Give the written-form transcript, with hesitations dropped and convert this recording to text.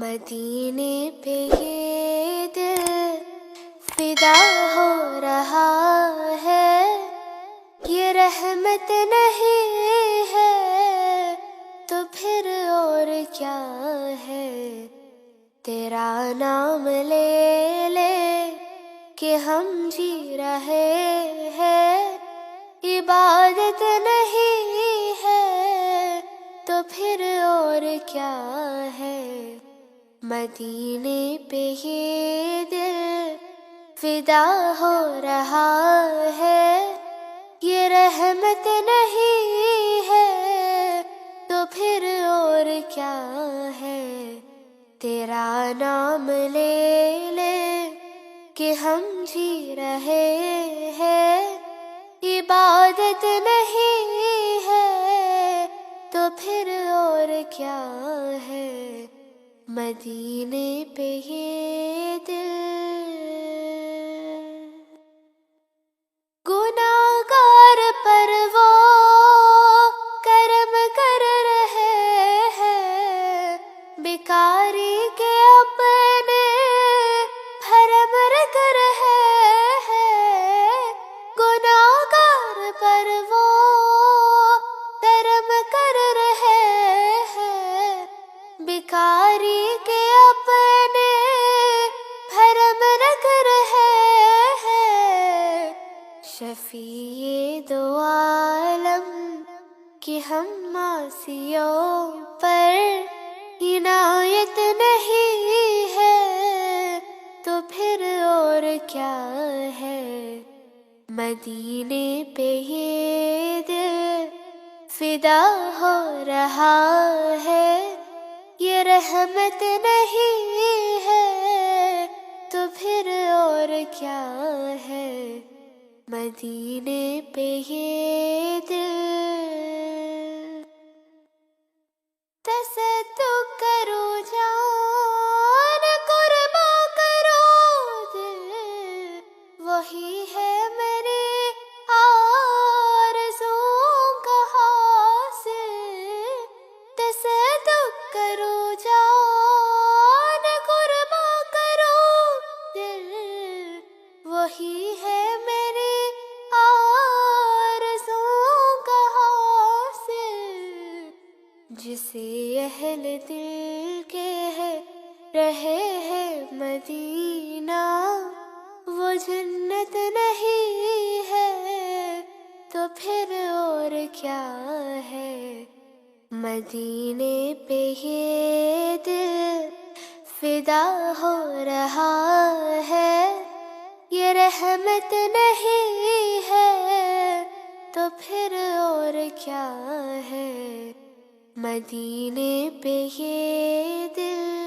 مدینے پہ یہ دل فدا ہو رہا ہے، یہ رحمت نہیں ہے تو پھر اور کیا ہے؟ تیرا نام لے لے کہ ہم جی رہے ہیں، عبادت نہیں ہے تو پھر اور کیا ہے؟ مدینے پہ یہ دل فدا ہو رہا ہے، یہ رحمت نہیں ہے تو پھر اور کیا ہے؟ تیرا نام لے لے کہ ہم جی رہے ہیں، عبادت نہیں ہے تو پھر اور کیا ہے؟ مدینے پہ یہ دل گناہگار پر وہ کرم کر رہے ہیں، بیکاری کے اپنے حرم رکھ رہے ہیں۔ گناہگار پر وہ کرم کر رہے ہیں، بیکاری کے اپنے حرم رکھ رہے ہیں۔ شفیع دو عالم کہ ہم معصیوں پر عنایت نہیں ہے تو پھر اور کیا ہے؟ مدینے پہ یہ دل فدا ہو رہا ہے، یہ رحمت نہیں ہے تو پھر اور کیا ہے؟ مدینے پہ یہ دل تصدق کرو جان قربا کرو دل، وہی ہے میری آرزوں کا حاصل۔ تصدق کرو جان قربا کرو دل، وہی ہے میری آرزوں کا حاصل۔ جسے اہل دل کہہ رہے ہیں مدینہ، وہ جنت نہیں ہے تو پھر اور کیا ہے؟ مدینے پہ یہ دل فدا ہو رہا ہے، یہ رحمت نہیں ہے تو پھر اور کیا ہے؟ مدینے پہ یہ دل